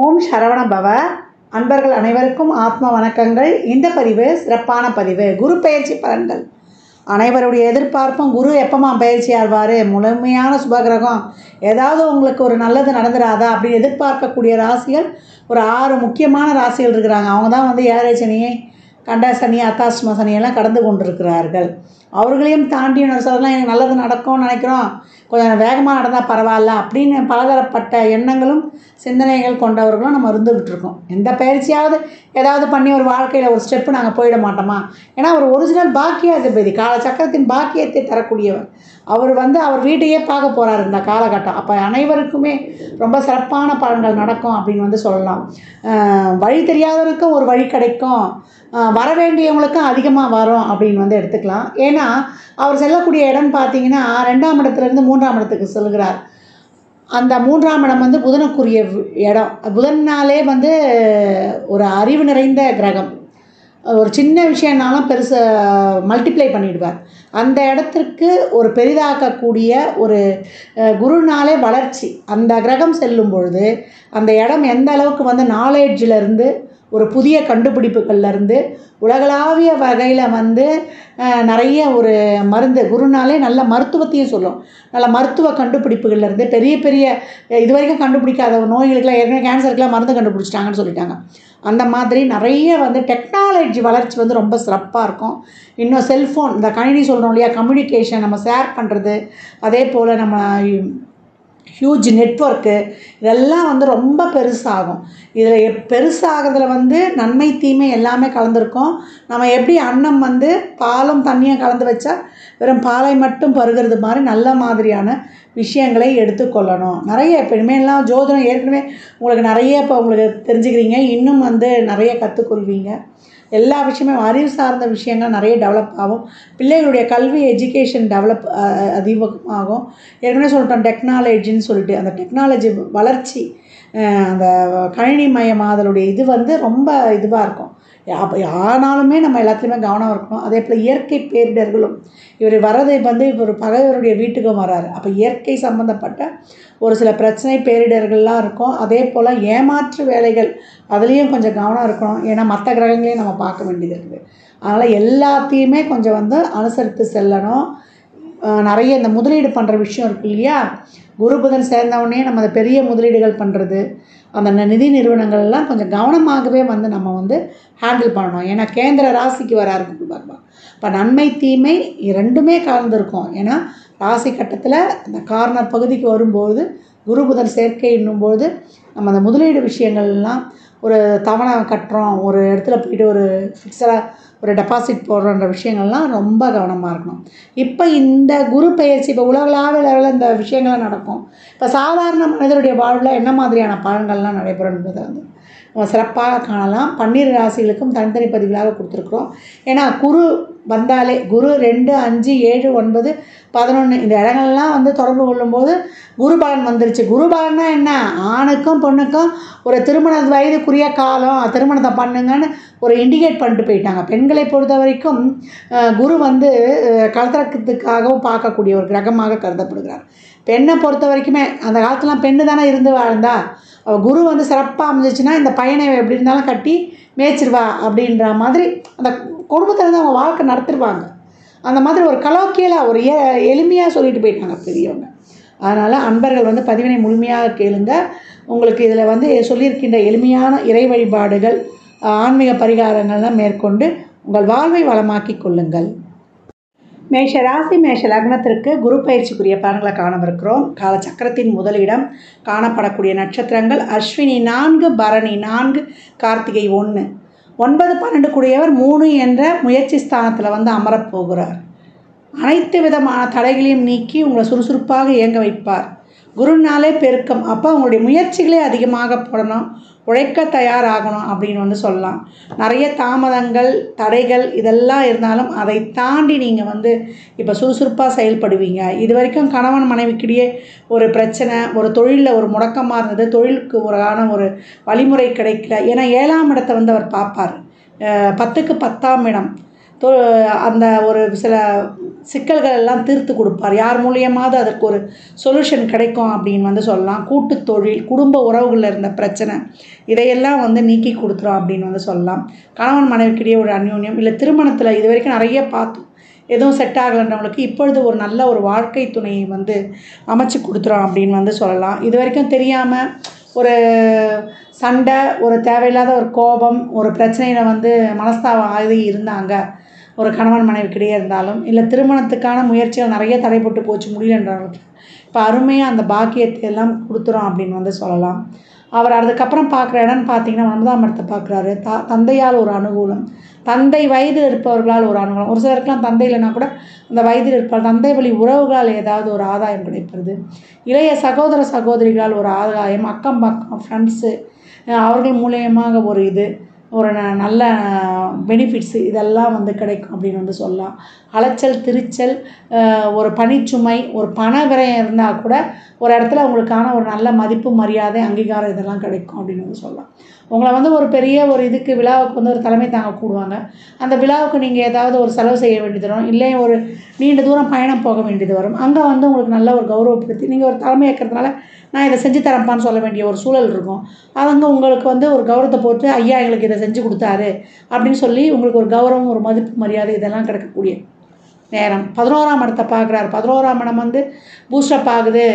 ஓம் சரவண பவ. அன்பர்கள் அனைவருக்கும் ஆத்ம வணக்கங்கள். இந்த பதிவு சிறப்பான பதிவு. குரு பயிற்சி பலன்கள். அனைவருடைய எதிர்பார்ப்பும் குரு எப்பமா பயிற்சி ஆழ்வார், முழுமையான சுபகிரகம், ஏதாவது உங்களுக்கு ஒரு நல்லது நடந்துடாதா அப்படின்னு எதிர்பார்க்கக்கூடிய ராசிகள் ஒரு 6 முக்கியமான ராசிகள் இருக்கிறாங்க. அவங்க தான் ஏழரை சனியை, கண்ட சனி, அத்தாஷ்டம சனியெல்லாம் கடந்து கொண்டிருக்கிறார்கள். அவர்களையும் தாண்டி சொல்லலாம், எனக்கு நல்லது நடக்கும்னு நினைக்கிறோம், கொஞ்சம் வேகமாக நடந்தால் பரவாயில்ல அப்படின்னு பலதரப்பட்ட எண்ணங்களும் சிந்தனைகள் கொண்டவர்களும் நம்ம இருந்துக்கிட்டு இருக்கோம். எந்த பயிற்சியாவது ஏதாவது பண்ணி ஒரு வாழ்க்கையில் ஒரு ஸ்டெப்பு நாங்கள் போயிட மாட்டோமா? ஏன்னா ஒரு ஒரிஜினல் பாக்கியாதிபதி, காலச்சக்கரத்தின் பாக்கியத்தை தரக்கூடியவர். அவர் அவர் வீட்டையே பார்க்க போகிறார் இந்த காலகட்டம். அப்போ அனைவருக்குமே ரொம்ப சிறப்பான பலன்கள் நடக்கும் அப்படின்னு சொல்லலாம். வழி தெரியாதவருக்கும் ஒரு வழி கிடைக்கும், வர வேண்டியவங்களுக்கும் அதிகமாக வரும் அப்படின்னு எடுத்துக்கலாம். ஏன்னா அவர் செல்லக்கூடிய இடம் பார்த்திங்கன்னா 2ஆம் இடத்துலேருந்து 3ஆம் இடத்துக்கு செல்கிறார். அந்த 3ஆம் இடம் புதனுக்குரிய இடம். புதன்னாலே ஒரு அறிவு நிறைந்த கிரகம். ஒரு சின்ன விஷயம்னாலும் பெருசு மல்டிப்ளை பண்ணிடுவார். அந்த இடத்திற்கு ஒரு பெரிதாக்கக்கூடிய ஒரு குருனாலே வளர்ச்சி. அந்த கிரகம் செல்லும் பொழுது அந்த இடம் எந்த அளவுக்கு நாலேஜிலேருந்து ஒரு புதிய கண்டுபிடிப்புகள்லேருந்து உலகளாவிய வகையில் நிறைய ஒரு மருந்து, குருனாலே நல்ல மருத்துவத்தையும் சொல்லும். நல்ல மருத்துவ கண்டுபிடிப்புகள்லேருந்து பெரிய பெரிய இது வரைக்கும் கண்டுபிடிக்காத நோய்களுக்கெல்லாம், ஏற்கனவே கேன்சருக்கெலாம் மருந்து கண்டுபிடிச்சிட்டாங்கன்னு சொல்லிட்டாங்க. அந்த மாதிரி நிறைய டெக்னாலஜி வளர்ச்சி ரொம்ப சிறப்பாக இருக்கும். இன்னும் செல்ஃபோன், இந்த கணினி சொல்கிறோம் இல்லையா, கம்யூனிகேஷன், நம்ம ஷேர் பண்ணுறது, அதே போல் நம்ம ஹியூஜ் நெட்வொர்க்கு, இதெல்லாம் ரொம்ப பெருசாகும். இதில் பெருசாகிறதுல நன்மை தீமை எல்லாமே கலந்துருக்கும். நம்ம எப்படி அன்னம் பாலும் தண்ணியும் கலந்து வச்சா வெறும் பாலை மட்டும் பருகிறது மாதிரி நல்ல மாதிரியான விஷயங்களை எடுத்துக்கொள்ளணும். நிறைய இப்போ இனிமேலாம் ஜோதிடம் ஏற்கனவே உங்களுக்கு நிறைய இப்போ உங்களுக்கு தெரிஞ்சுக்கிறீங்க, இன்னும் நிறைய கற்றுக்கொள்வீங்க. எல்லா விஷயமே அறிவு சார்ந்த விஷயங்கள் நிறைய டெவலப் ஆகும். பிள்ளைகளுடைய கல்வி எஜுகேஷன் டெவலப் அதிகமாகும். ஏற்கனவே சொல்லிட்டோம் டெக்னாலஜின்னு சொல்லிட்டு, அந்த டெக்னாலஜி வளர்ச்சி, அந்த கணினி மயமாதலுடைய இது ரொம்ப இதுவாக இருக்கும். அப்போ ஆனாலுமே நம்ம எல்லாத்துலேயுமே கவனம் இருக்கணும். அதே போல் இயற்கை பேரிடர்களும், இவர் வர்றது இப்போ ஒரு பகைவருடைய வீட்டுக்கும் வராரு. அப்போ இயற்கை சம்மந்தப்பட்ட ஒரு சில பிரச்சனை பேரிடர்கள்லாம் இருக்கும். அதே போல் ஏமாற்று வேலைகள், அதுலேயும் கொஞ்சம் கவனம் இருக்கணும். ஏன்னா மற்ற கிரகங்களையும் நம்ம பார்க்க வேண்டியது இருக்குது. அதனால் எல்லாத்தையுமே கொஞ்சம் அனுசரித்து செல்லணும். நிறைய இந்த முதலீடு பண்ணுற விஷயம் இருக்குது இல்லையா, குரு புதன் சேர்ந்தவுடனே நம்ம அந்த பெரிய முதலீடுகள் பண்ணுறது, அந்த நிதி நிறுவனங்கள்லாம் கொஞ்சம் கவனமாகவே நம்ம ஹேண்டில் பண்ணணும். ஏன்னா கேந்திர ராசிக்கு வராரு குரு பகவான். இப்போ நன்மை தீமை ரெண்டுமே கலந்துருக்கும். ஏன்னா ராசி கட்டத்தில் அந்த கார்னர் பகுதிக்கு வரும்போது குரு புதன் சேர்க்கை என்னும்போது நம்ம அந்த முதலீடு விஷயங்கள்லாம், ஒரு தவணை கட்டுறோம், ஒரு இடத்துல போய்ட்டு ஒரு ஃபிக்ஸடாக ஒரு டெபாசிட் போடுறன்ற விஷயங்கள்லாம் ரொம்ப கவனமாக இருக்கணும். இப்போ இந்த குரு பயிற்சி இப்போ உலகளாவிய லெவலில் இந்த விஷயங்கள்லாம் நடக்கும். இப்போ சாதாரண மனிதனுடைய வாழ்வில் என்ன மாதிரியான பலன்கள்லாம் நடைபெறும் என்பதை நம்ம சிறப்பாக காணலாம். 12 ராசிகளுக்கும் தனித்தனி பதிவுகளாக கொடுத்துருக்குறோம். ஏன்னா குரு வந்தாலே குரு 2, 5, 7, 9, 11 இந்த இடங்கள்லாம் தொடர்பு கொள்ளும்போது குரு பலன் வந்துருச்சு. குரு பலன்னா என்ன, ஆணுக்கும் பொண்ணுக்கும் ஒரு திருமண வயதுக்குரிய காலம், திருமணத்தை பண்ணுங்கன்னு ஒரு இண்டிகேட் பண்ணிட்டு போயிட்டாங்க. பெண்களை பொறுத்த வரைக்கும் குரு கலத்திரத்துக்காகவும் பார்க்கக்கூடிய ஒரு கிரகமாக கருதப்படுகிறார். பெண்ணை பொறுத்த வரைக்குமே அந்த காலத்துலாம் பெண்ணு தானே இருந்து வாழ்ந்தா. குரு சிறப்பாக அமைஞ்சிச்சுன்னா இந்த பையனை எப்படி இருந்தாலும் கட்டி மேய்ச்சிருவா அப்படின்ற மாதிரி அந்த குடும்பத்தில் அவங்க வாழ்க்கை நடத்திடுவாங்க. அந்த மாதிரி ஒரு கலோக்கியலாக ஒரு எளிமையாக சொல்லிட்டு போயிட்டாங்க பெரியவங்க. அதனால் அன்பர்கள் பதிவினை முழுமையாக கேளுங்க. உங்களுக்கு இதில் சொல்லியிருக்கின்ற எளிமையான இறை வழிபாடுகள், ஆன்மீக பரிகாரங்கள்லாம் மேற்கொண்டு உங்கள் வாழ்வை வளமாக்கி கொள்ளுங்கள். மேஷ ராசி மேஷ லக்னத்திற்கு குரு பயிற்சிக்குரிய பலன்களை காணவிருக்கிறோம். காலச்சக்கரத்தின் முதலிடம் காணப்படக்கூடிய நட்சத்திரங்கள் அஸ்வினி 4, பரணி 4, கார்த்திகை 1. 9, 12 கூடியவர் 3 என்ற முயற்சி ஸ்தானத்தில் அமரப்போகிறார். அனைத்து விதமான தடைகளையும் நீக்கி உங்களை சுறுசுறுப்பாக இயங்க வைப்பார். குருனாலே பெருக்கம். அப்போ உங்களுடைய முயற்சிகளே அதிகமாக போடணும், உழைக்க தயாராகணும் அப்படின்னு சொல்லலாம். நிறைய தாமதங்கள், தடைகள் இதெல்லாம் இருந்தாலும் அதை தாண்டி நீங்கள் இப்போ சுறுசுறுப்பாக செயல்படுவீங்க. இது வரைக்கும் கணவன் மனைவிக்கிடையே ஒரு பிரச்சனை, ஒரு தொழிலில் ஒரு முடக்கமாக இருந்தது, தொழிலுக்கு ஒரு வழிமுறை கிடைக்கல. ஏன்னா 7ஆம் இடத்தை அவர் பார்ப்பார். 10க்கு 10ஆம் இடம் தொ அந்த ஒரு சில சிக்கல்கள் எல்லாம் தீர்த்து கொடுப்பார். யார் மூலியமாவது அதற்கு ஒரு சொல்யூஷன் கிடைக்கும் அப்படின்னு வந்து சொல்லலாம். கூட்டுத் தொழில், குடும்ப உறவுகளில் இருந்த பிரச்சனை இதையெல்லாம் வந்து நீக்கி கொடுத்துரும் அப்படின்னு வந்து சொல்லலாம். கணவன் மனைவிக்கிடையே ஒரு அந்யோன்யம், இல்லை திருமணத்தில் இது வரைக்கும் நிறைய பார்த்தோம், எதுவும் செட் ஆகலைன்றவங்களுக்கு இப்பொழுது ஒரு நல்ல ஒரு வாழ்க்கை துணையை வந்து அமைச்சு கொடுத்துரும் அப்படின்னு வந்து சொல்லலாம். இது வரைக்கும் தெரியாமல் ஒரு சண்டை, ஒரு தேவையில்லாத ஒரு கோபம், ஒரு பிரச்சனையில் வந்து மனஸ்தாபம் ஆகி இருந்தாங்க, ஒரு கணவன் மனைவிக்கிடையே இருந்தாலும், இல்லை திருமணத்துக்கான முயற்சிகள் நிறைய தடைப்பட்டு போச்சு முடியலன்றவங்களுக்கு இப்போ அருமையாக அந்த பாக்கியத்தை எல்லாம் கொடுத்துரும் அப்படின்னு வந்து சொல்லலாம். அவர் அதுக்கப்புறம் பார்க்குற இடம்னு பார்த்தீங்கன்னா 9ஆம் இடத்தை பார்க்குறாரு. தந்தையால் ஒரு அனுகூலம், தந்தை வயதில் இருப்பவர்களால் ஒரு அனுகூலம். ஒரு சிலருக்குலாம் தந்தை இல்லைனா கூட அந்த வயதில் இருப்பார், தந்தை வழி உறவுகளால் ஏதாவது ஒரு ஆதாயம் கிடைப்பது, இளைய சகோதர சகோதரிகளால் ஒரு ஆதாயம், அக்கம் பக்கம் ஃப்ரெண்ட்ஸு அவர்கள் மூலியமாக ஒரு இது ஒரு நல்ல பெனிஃபிட்ஸு இதெல்லாம் வந்து கிடைக்கும் அப்படின்னு வந்து சொல்லலாம். அலைச்சல் திருச்சல், ஒரு பணிச்சுமை, ஒரு பண விரயம் இருந்தால் கூட ஒரு இடத்துல உங்களுக்கான ஒரு நல்ல மதிப்பு மரியாதை அங்கீகாரம் இதெல்லாம் கிடைக்கும் அப்படின்னு வந்து சொல்லலாம். உங்களை வந்து ஒரு பெரிய ஒரு இதுக்கு விழாவுக்கு வந்து ஒரு தலைமை தாங்க கூடுவாங்க. அந்த விழாவுக்கு நீங்கள் ஏதாவது ஒரு செலவு செய்ய வேண்டியது வரும், இல்லை ஒரு நீண்ட தூரம் பயணம் போக வேண்டியது வரும். அங்கே வந்து உங்களுக்கு நல்ல ஒரு கௌரவப்படுத்தி நீங்கள் ஒரு தலைமை ஏற்கிறதுனால நான் இதை செஞ்சு தரப்பான்னு சொல்ல வேண்டிய ஒரு சூழல் இருக்கும். அவங்க உங்களுக்கு வந்து ஒரு கௌரவத்தை போட்டு ஐயா எங்களுக்கு இதை செஞ்சு கொடுத்தாரு அப்படின்னு சொல்லி உங்களுக்கு ஒரு கௌரவம், ஒரு மதிப்பு மரியாதை இதெல்லாம் கிடைக்கக்கூடிய நேரம். 11ஆம் இடத்தை பார்க்குறாரு. 11ஆம் இடம் வந்து பூஸ்டப் ஆகுது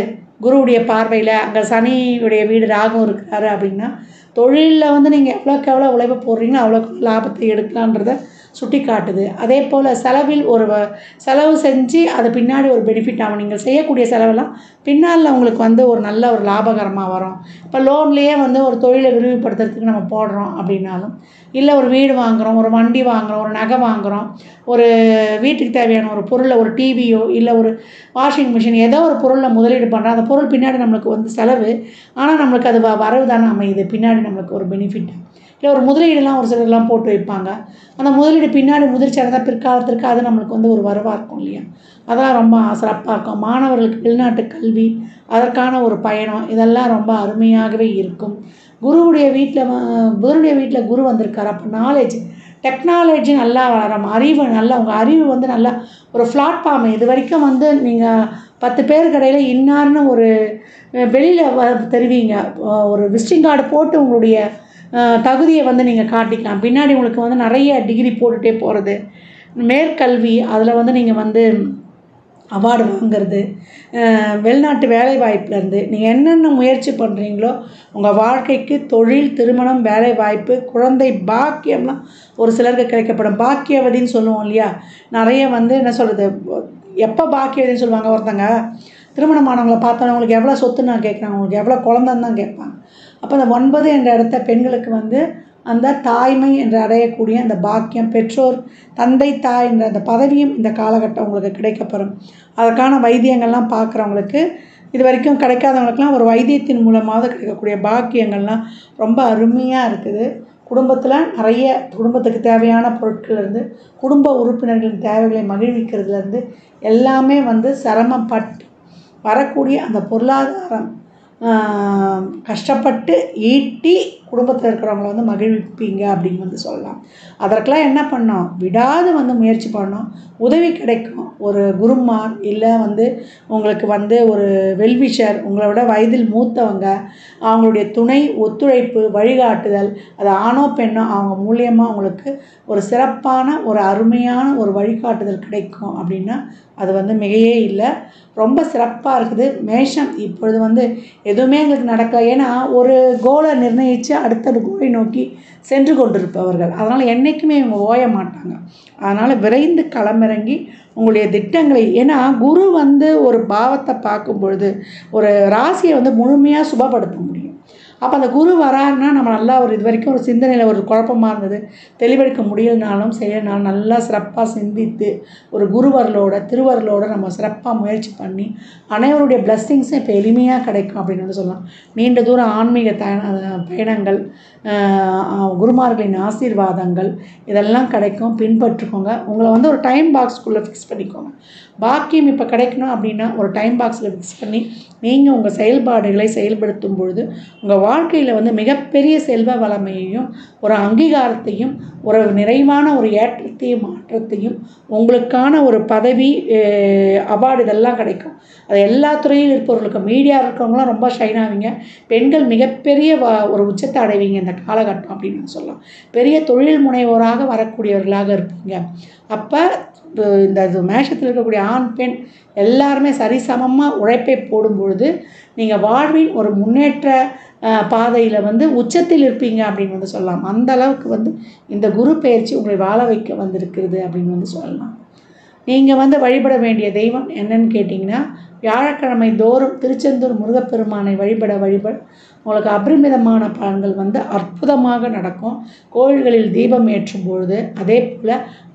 குருவுடைய பார்வையில். அங்கே சனியுடைய வீடு ராகும் இருக்கிறாரு அப்படின்னா தொழிலில் வந்து நீங்கள் எவ்வளோக்கு எவ்வளோ உழைப்பு போடுறீங்களோ அவ்வளோக்கு லாபத்தை எடுக்கலான்றதை சுட்டி காட்டுது. அதே போல் செலவில் ஒரு செலவு செஞ்சு அது பின்னாடி ஒரு பெனிஃபிட் ஆகும். நீங்கள் செய்யக்கூடிய செலவெல்லாம் பின்னால் உங்களுக்கு வந்து ஒரு நல்ல ஒரு லாபகரமாக வரும். இப்போ லோன்லேயே வந்து ஒரு தொழிலை விரிவுபடுத்துறதுக்கு நம்ம போடுறோம் அப்படின்னாலும், இல்லை ஒரு வீடு வாங்குகிறோம், ஒரு வண்டி வாங்குகிறோம், ஒரு நகை வாங்குகிறோம், ஒரு வீட்டுக்கு தேவையான ஒரு பொருளை, ஒரு டிவியோ இல்லை ஒரு வாஷிங் மிஷின் ஏதோ ஒரு பொருளில் முதலீடு பண்ணுறோம். அந்த பொருள் பின்னாடி நம்மளுக்கு வந்து செலவு, ஆனால் நம்மளுக்கு அது வரவு தானே அமையுது, பின்னாடி நம்மளுக்கு ஒரு பெனிஃபிட். இல்லை ஒரு முதலீடுலாம் ஒரு சிலர்லாம் போட்டு வைப்பாங்க, அந்த முதலீடு பின்னாடி முதிர்ச்சி அடைந்தால் பிற்காலத்திற்கு அது நம்மளுக்கு வந்து ஒரு வரவாக இருக்கும் இல்லையா, அதெல்லாம் ரொம்ப சிறப்பாக இருக்கும். மாணவர்களுக்கு வெளிநாட்டு கல்வி, அதற்கான ஒரு பயணம் இதெல்லாம் ரொம்ப அருமையாகவே இருக்கும். குருவுடைய வீட்டில் புதனுடைய வீட்டில் குரு வந்திருக்காரு. அப்போ நாலேஜ், டெக்னாலஜி நல்லா வளரும், அறிவு நல்லா, உங்கள் அறிவு வந்து நல்லா ஒரு பிளாட்ஃபார்ம். இது வரைக்கும் வந்து நீங்கள் 10 பேருக்கு இடையில் இன்னார்னு ஒரு வெளியில் தெரிவிங்க, ஒரு விசிட்டிங் கார்டு போட்டு உங்களுடைய தகுதியை வந்து நீங்கள் காட்டிக்கலாம். பின்னாடி உங்களுக்கு வந்து நிறைய டிகிரி போட்டுகிட்டே போகிறது, மேற்கல்வி அதில் வந்து நீங்கள் வந்து அவார்டு வாங்கிறது, வெளிநாட்டு வேலை வாய்ப்புலேருந்து நீங்கள் என்னென்ன முயற்சி பண்ணுறீங்களோ உங்கள் வாழ்க்கைக்கு தொழில், திருமணம், வேலை வாய்ப்பு, குழந்தை பாக்கியம்லாம் ஒரு சிலருக்கு கிடைக்கப்படும். பாக்கியவதின்னு சொல்லுவோம் இல்லையா, நிறைய வந்து என்ன சொல்கிறது, எப்போ பாக்கியவதின்னு சொல்லுவாங்க, ஒருத்தங்க திருமணமானவங்களை பார்த்தோன்னா உங்களுக்கு எவ்வளோ சொத்துன்னு நான் கேட்குறாங்க, உங்களுக்கு எவ்வளோ குழந்தைன்னு தான் கேட்பாங்க. அப்போ அந்த 9 என்ற இடத்த பெண்களுக்கு வந்து அந்த தாய்மை என்று அடையக்கூடிய அந்த பாக்கியம், பெற்றோர், தந்தை, தாய் என்ற அந்த பதவியும் இந்த காலகட்டம் உங்களுக்கு கிடைக்கப்பெறும். அதற்கான வைத்தியங்கள்லாம் பார்க்குறவங்களுக்கு, இது வரைக்கும் கிடைக்காதவங்களுக்குலாம் ஒரு வைத்தியத்தின் மூலமாவது கிடைக்கக்கூடிய பாக்கியங்கள்லாம் ரொம்ப அருமையாக இருக்குது. குடும்பத்தில் நிறைய குடும்பத்துக்கு தேவையான பொருட்கள்லேருந்து, குடும்ப உறுப்பினர்களின் தேவைகளை மகிழ்விக்கிறதுலேருந்து எல்லாமே வந்து சிரமப்பட்டு வரக்கூடிய அந்த பொருளாதாரம் கஷ்டப்பட்டு ஈட்டி குடும்பத்தில் இருக்கிறவங்கள வந்து மகிழ்விப்பீங்க அப்படின்னு வந்து சொல்லலாம். அதற்கெல்லாம் என்ன பண்ணோம், விடாது வந்து முயற்சி பண்ணோம், உதவி கிடைக்கும். ஒரு குருமார் இல்லை வந்து உங்களுக்கு வந்து ஒரு வெல்விஷர், உங்களை விட வயதில் மூத்தவங்க, அவங்களுடைய துணை, ஒத்துழைப்பு, வழிகாட்டுதல், அது ஆணோ பெண்ணோ அவங்க மூலியமாக உங்களுக்கு ஒரு சிறப்பான ஒரு அருமையான ஒரு வழிகாட்டுதல் கிடைக்கும் அப்படின்னா அது வந்து மிகையே இல்லை, ரொம்ப சிறப்பாக இருக்குது. மேஷம் இப்பொழுது வந்து எதுவுமே எங்களுக்கு நடக்கலை, ஏன்னா ஒரு கோலை நிர்ணயித்து அடுத்த கோலை நோக்கி சென்று கொண்டிருப்பவர்கள், அதனால் என்றைக்குமே இவங்க ஓய மாட்டாங்க. அதனால் விரைந்து களமிறங்கி உங்களுடைய திட்டங்களை, ஏன்னா குரு வந்து ஒரு பாவத்தை பார்க்கும் பொழுது ஒரு ராசியை வந்து முழுமையாக சுபப்படுத்த முடியும். அப்போ அந்த குரு வராருன்னா நம்ம நல்லா ஒரு இது வரைக்கும் ஒரு சிந்தனையில் ஒரு குழப்பமாக இருந்தது, தெளிவெடுக்க முடியலனாலும் செய்யனாலும் நல்லா சிறப்பாக சிந்தித்து ஒரு குருவர்களோட திருவர்களோட நம்ம சிறப்பாக முயற்சி பண்ணி அனைவருடைய பிளஸ்ஸிங்ஸும் இப்போ எளிமையாக கிடைக்கும் அப்படின்னு வந்து சொல்லலாம். நீண்ட தூரம் ஆன்மீக பயணங்கள், குருமார்களின் ஆசீர்வாதங்கள் இதெல்லாம் கிடைக்கும், பின்பற்றுக்கோங்க. உங்களை வந்து ஒரு டைம் பாக்ஸ்க்குள்ளே ஃபிக்ஸ் பண்ணிக்கோங்க. பாக்கியம் இப்போ கிடைக்கணும் அப்படின்னா ஒரு டைம் பாக்ஸில் ஃபிக்ஸ் பண்ணி நீங்கள் உங்கள் செயல்பாடுகளை செயல்படுத்தும் பொழுது உங்கள் வாழ்க்கையில் வந்து மிகப்பெரிய செல்வ வளமையையும் ஒரு அங்கீகாரத்தையும் ஒரு நிறைவான ஒரு ஏற்றத்தையும் மாற்றத்தையும் உங்களுக்கான ஒரு பதவி அவார்டு இதெல்லாம் கிடைக்கும். அது எல்லா துறையிலும் இருப்பவர்களுக்கு மீடியா இருக்கிறவங்களாம் ரொம்ப ஷைன் ஆவீங்க. பெண்கள் மிகப்பெரிய ஒரு உச்சத்தை அடைவீங்க இந்த காலகட்டம் அப்படின்னு சொல்லலாம். பெரிய தொழில் முனைவோராக வரக்கூடியவர்களாக இருப்பீங்க. அப்போ இந்த மேஷத்தில் இருக்கக்கூடிய ஆண் பெண் எல்லாருமே சரிசமமாக உழைப்பை போடும்பொழுது நீங்கள் வாழ்வின் ஒரு முன்னேற்ற பாதையில் வந்து உச்சத்தில் இருப்பீங்க அப்படின்னு வந்து சொல்லலாம். அந்த அளவுக்கு வந்து இந்த குரு பெயர்ச்சி உங்களை வாழ வைக்க வந்திருக்கிறது அப்படின்னு வந்து சொல்லலாம். நீங்கள் வந்து வழிபட வேண்டிய தெய்வம் என்னன்னு கேட்டிங்கன்னா, வியாழக்கிழமை தோறும் திருச்செந்தூர் முருகப்பெருமானை வழிபட உங்களுக்கு அபரிமிதமான பலன்கள் வந்து அற்புதமாக நடக்கும். கோயில்களில் தீபம் ஏற்றும் பொழுது, அதே போல்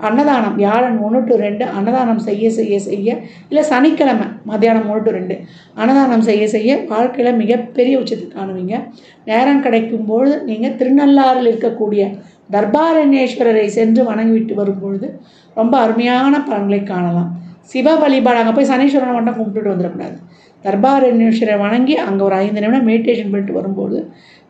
அன்னதானம் வியாழன் 1 to 2 அன்னதானம் செய்ய இல்லை சனிக்கிழமை மத்தியானம் 1 to 2 அன்னதானம் செய்ய வாழ்க்கையில் மிகப்பெரிய உச்சத்தை காணுவீங்க. நேரம் கிடைக்கும்பொழுது நீங்கள் திருநள்ளாறில் இருக்கக்கூடிய தர்பாரண்யேஸ்வரரை சென்று வணங்கிவிட்டு வரும்பொழுது ரொம்ப அருமையான பலன்களை காணலாம். சிவ வழிபாடு அங்கே போய் சனீஸ்வரனை மட்டும் கும்பிட்டுட்டு வந்துடக்கூடாது. தர்பாரண்யேஸ்வரரை வணங்கி அங்கே ஒரு 5 நிமிடம் மெடிடேஷன் பண்ணிட்டு வரும்போது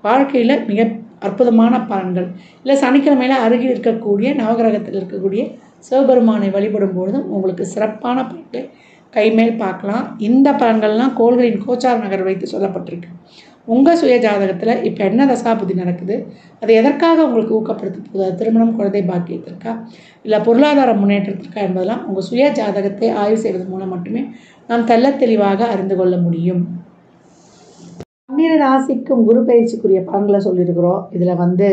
வாழ்க்கையில் மிக அற்புதமான பலன்கள். இல்லை சனிக்கிழமையில் அருகில் இருக்கக்கூடிய நவகிரகத்தில் இருக்கக்கூடிய சிவபெருமானை வழிபடும் பொழுதும் உங்களுக்கு சிறப்பான பலன்களை கைமேல் பார்க்கலாம். இந்த பலன்கள்லாம் கோள்களின் கோச்சார நகர் வைத்து சொல்லப்பட்டிருக்கு. உங்கள் சுய ஜாதகத்தில் இப்போ என்ன தசாபுதி நடக்குது, அது எதற்காக உங்களுக்கு ஊக்கப்படுத்த போகுது, திருமணம், குழந்தை பாக்கியத்திற்கா இல்லை பொருளாதார முன்னேற்றத்திற்கா என்பதெல்லாம் உங்கள் சுய ஜாதகத்தை ஆய்வு செய்வதன் மூலம் மட்டுமே நாம் தெளிவாக அறிந்து கொள்ள முடியும். 12 ராசிக்கும் குரு பயிற்சிக்குரிய பலன்களை சொல்லியிருக்கிறோம். இதில் வந்து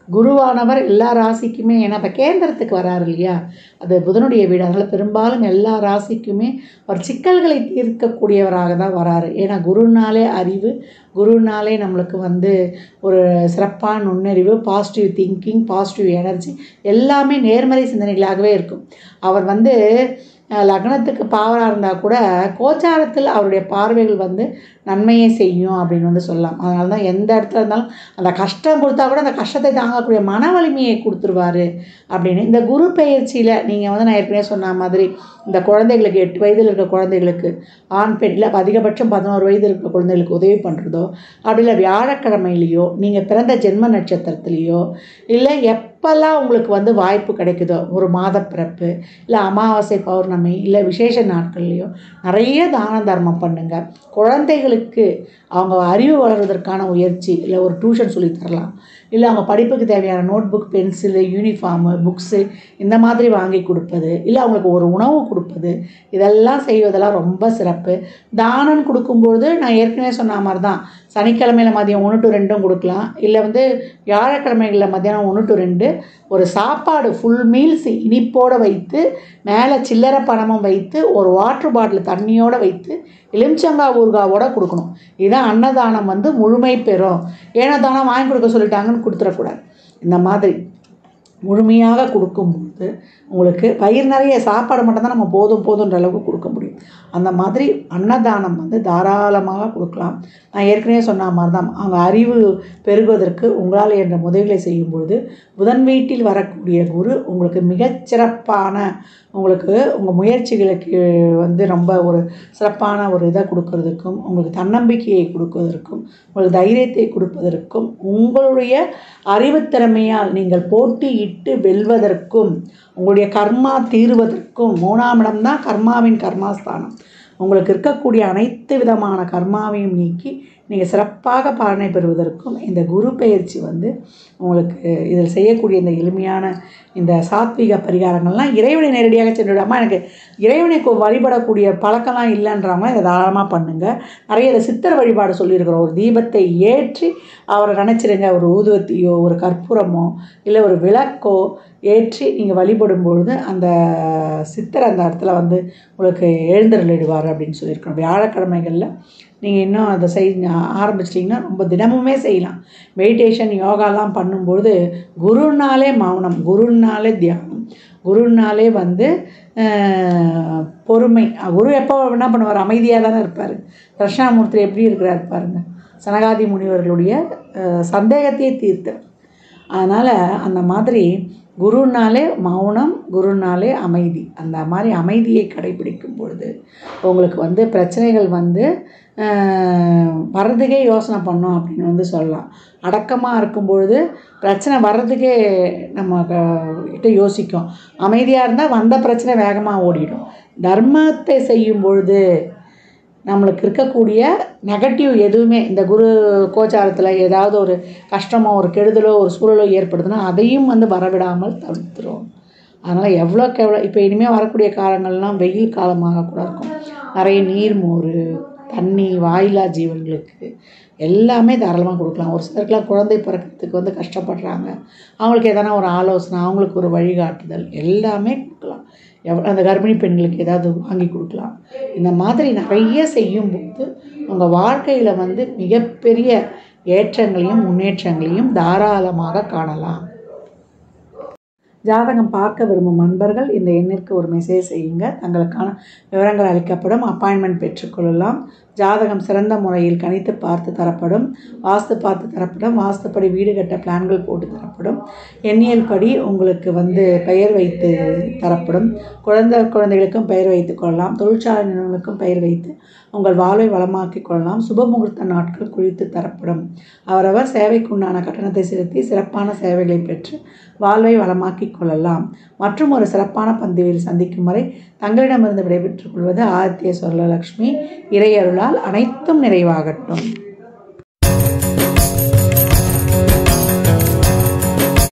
குருவானவர் எல்லா ராசிக்குமே, ஏன்னா இப்போ கேந்திரத்துக்கு வராரு இல்லையா, அது புதனுடைய வீடு. அதனால் பெரும்பாலும் எல்லா ராசிக்குமே ஒரு சிக்கல்களை தீர்க்கக்கூடியவராக தான் வராரு. ஏன்னா குருனாலே அறிவு, குருனாலே நம்மளுக்கு வந்து ஒரு சிறப்பான நுண்ணறிவு, பாசிட்டிவ் திங்கிங், பாசிட்டிவ் எனர்ஜி எல்லாமே நேர்மறை சிந்தனைகளாகவே இருக்கும். அவர் வந்து லக்னத்துக்கு பாவராக இருந்தால் கூட கோச்சாரத்தில் அவருடைய பார்வைகள் வந்து நன்மையை செய்யும் அப்படின்னு வந்து சொல்லலாம். அதனால தான் எந்த இடத்துல இருந்தாலும் அந்த கஷ்டம் கொடுத்தா கூட அந்த கஷ்டத்தை தாங்கக்கூடிய மன வலிமையை கொடுத்துருவாரு அப்படின்னு. இந்த குரு பெயர்ச்சியில் நீங்கள் வந்து நான் ஏற்கனவே சொன்ன மாதிரி இந்த குழந்தைகளுக்கு 8 வயதில் இருக்க குழந்தைகளுக்கு ஆண் பெண் இல்லை அதிகபட்சம் 11 வயது இருக்க குழந்தைகளுக்கு உதவி பண்ணுறதோ, அப்படி இல்லை வியாழக்கிழமையிலையோ நீங்கள் பிறந்த ஜென்ம நட்சத்திரத்துலேயோ இல்லை எப்போல்லாம் உங்களுக்கு வந்து வாய்ப்பு கிடைக்குதோ, ஒரு மாத பிறப்பு இல்லை அமாவாசை பௌர்ணமி இல்லை விசேஷ நாட்கள்லையோ நிறைய தான தர்மம் பண்ணுங்கள். குழந்தைகளுக்கு அவங்க அறிவு வளர்வதற்கான முயற்சி இல்லை ஒரு டியூஷன் சொல்லி தரலாம், இல்லை அவங்க படிப்புக்கு தேவையான notebook, pencil, uniform, books இந்த மாதிரி வாங்கி கொடுப்பது, இல்லை அவங்களுக்கு ஒரு உணவு கொடுப்பது, இதெல்லாம் செய்வதெல்லாம் ரொம்ப சிறப்பு. தானம் கொடுக்கும்பொழுது நான் ஏற்கனவே சொன்ன மாதிரி தான் சனிக்கிழமையில் மதியம் 1 to 2 கொடுக்கலாம், இல்லை வந்து வியாழக்கிழமைகளில் மத்தியானம் 1 to 2 ஒரு சாப்பாடு ஃபுல் மீல்ஸ் இனிப்போடு வைத்து மேலே சில்லறை பணமும் வைத்து ஒரு வாட்டர் பாட்டில் தண்ணியோடு வைத்து எலுமிச்சங்காய் ஊறுகாவோடு கொடுக்கணும். இதுதான் அன்னதானம் வந்து முழுமை பெறும். ஏன்னா தானம் வாங்கி கொடுக்க சொல்லிட்டாங்கன்னு கொடுத்துடக்கூடாது. இந்த மாதிரி முழுமையாக கொடுக்கும்போது உங்களுக்கு வயிறு நிறைய சாப்பாடு மட்டும்தான் நம்ம போதுன்ற அளவுக்கு கொடுக்க முடியும். அந்த மாதிரி அன்னதானம் வந்து தாராளமாக கொடுக்கலாம். நான் ஏற்கனவே சொன்ன மாதிரி தான் அவங்க அறிவு பெருகுவதற்கு உங்களால் என்ற உதவிகளை செய்யும்பொழுது புதன் வீட்டில் வரக்கூடிய குரு உங்களுக்கு மிகச்சிறப்பான உங்களுக்கு உங்கள் முயற்சிகளுக்கு வந்து ரொம்ப ஒரு சிறப்பான ஒரு இதை கொடுக்கறதுக்கும், உங்களுக்கு தன்னம்பிக்கையை கொடுப்பதற்கும், உங்களுக்கு தைரியத்தை கொடுப்பதற்கும், உங்களுடைய அறிவுத்திறமையால் நீங்கள் போட்டியிட்டு வெல்வதற்கும், உங்களுடைய கர்மா தீர்வதற்கும் 3ஆம் இடம் தான் கர்மாவின் கர்மாஸ்தானம். உங்களுக்கு இருக்கக்கூடிய அனைத்து விதமான கர்மாவையும் நீக்கி நீங்கள் சிறப்பாக பலனை பெறுவதற்கும் இந்த குரு பெயர்ச்சி வந்து உங்களுக்கு இதில் செய்யக்கூடிய இந்த எளிமையான இந்த சாத்வீக பரிகாரங்கள்லாம் இறைவனை நேரடியாக சென்றுவிடாமல் எனக்கு இறைவனை வழிபடக்கூடிய பழக்கம்லாம் இல்லைன்றவங்க இதை தாராளமாக பண்ணுங்கள். நிறைய இதை சித்தர் வழிபாடு சொல்லியிருக்கிறோம். ஒரு தீபத்தை ஏற்றி அவரை நினச்சிடுங்க. ஒரு ஊதுவத்தியோ ஒரு கற்பூரமோ இல்லை ஒரு விளக்கோ ஏற்றி நீங்கள் வழிபடும் பொழுது அந்த சித்தர் அந்த இடத்துல வந்து உங்களுக்கு எழுந்தருளிடுவார் அப்படின்னு சொல்லியிருக்கோம். வியாழக்கிழமைகளில் நீங்கள் இன்னும் அதை ஆரம்பிச்சிட்டிங்கன்னா ரொம்ப தினமுமே செய்யலாம். மெடிடேஷன் யோகாலாம் பண்ணும்பொழுது குருனாலே மௌனம், குருனாலே தியானம், குருனாலே வந்து பொறுமை. குரு எப்போ என்ன பண்ணுவார், அமைதியாக தானே இருப்பார். தட்சிணாமூர்த்தி எப்படி இருக்கிறார் பாருங்க, சனகாதி முனிவர்களுடைய சந்தேகத்தையே தீர்த்தார். அதனால் அந்த மாதிரி குருனாலே மௌனம், குருனாலே அமைதி. அந்த மாதிரி அமைதியை கடைபிடிக்கும் பொழுது உங்களுக்கு பிரச்சனைகள் வர்றதுக்கே யோசனை பண்ணோம் அப்படின்னு சொல்லலாம். அடக்கமாக இருக்கும்பொழுது பிரச்சனை வர்றதுக்கே நம்ம கிட்ட யோசிக்கும். அமைதியாக இருந்தால் வந்த பிரச்சனை வேகமாக ஓடிடும். தர்மத்தை செய்யும் பொழுது நம்மளுக்கு இருக்கக்கூடிய நெகட்டிவ் எதுவுமே இந்த குரு கோச்சாரத்தில் ஏதாவது ஒரு கஷ்டமோ ஒரு கெடுதலோ ஒரு சூழலோ ஏற்படுதுன்னா அதையும் வரவிடாமல் தடுத்துரும். அதனால் எவ்வளோக்கு எவ்வளோ இப்போ இனிமேல் வரக்கூடிய காலங்கள்லாம் வெயில் காலமாக கூட இருக்கும். நிறைய நீர் மோர் தண்ணி வாயிலா ஜீவன்களுக்கு எல்லாமே தாராளமாக கொடுக்கலாம். ஒரு சிலருக்குலாம் குழந்தை பிறக்கிறதுக்கு கஷ்டப்படுறாங்க. அவங்களுக்கு எதனா ஒரு ஆலோசனை, அவங்களுக்கு ஒரு வழிகாட்டுதல் எல்லாமே கொடுக்கலாம். அந்த கர்ப்பிணி பெண்களுக்கு ஏதாவது வாங்கி கொடுக்கலாம். இந்த மாதிரி நிறைய செய்யும்போது உங்கள் வாழ்க்கையில் மிகப்பெரிய ஏற்றங்களையும் முன்னேற்றங்களையும் தாராளமாக காணலாம். ஜாதகம் பார்க்க விரும்பும் நண்பர்கள் இந்த எண்ணிற்கு ஒரு மெசேஜ் செய்யுங்க. தங்களுக்கான விவரங்கள் அளிக்கப்படும். அப்பாயின்மெண்ட் பெற்றுக்கொள்ளலாம். ஜாதகம் சிறந்த முறையில் கணித்து பார்த்து தரப்படும். வாஸ்து பார்த்து தரப்படும். வாஸ்துப்படி வீடு கட்ட பிளான்கள் போட்டு தரப்படும். எண்ணியல் படி உங்களுக்கு பெயர் வைத்து தரப்படும். குழந்தைகளுக்கும் பெயர் வைத்து கொள்ளலாம். தொழிற்சாலை நிறுவனங்களுக்கும் பெயர் வைத்து உங்கள் வாழ்வை வளமாக்கிக் கொள்ளலாம். சுபமுகூர்த்த நாட்கள் குறித்து தரப்படும். அவரவர் சேவைக்குண்டான கட்டணத்தை செலுத்தி சிறப்பான சேவைகளை பெற்று வாழ்வை வளமாக்கிக் கொள்ளலாம். மற்றும் ஒரு சிறப்பான பதிவில் சந்திக்கும் வரை தங்களிடமிருந்து விடைபெற்றுக் கொள்வது ஆதித்ய சொர்ணலக்ஷ்மி. இறையருளால் அனைத்தும் நிறைவாகட்டும்.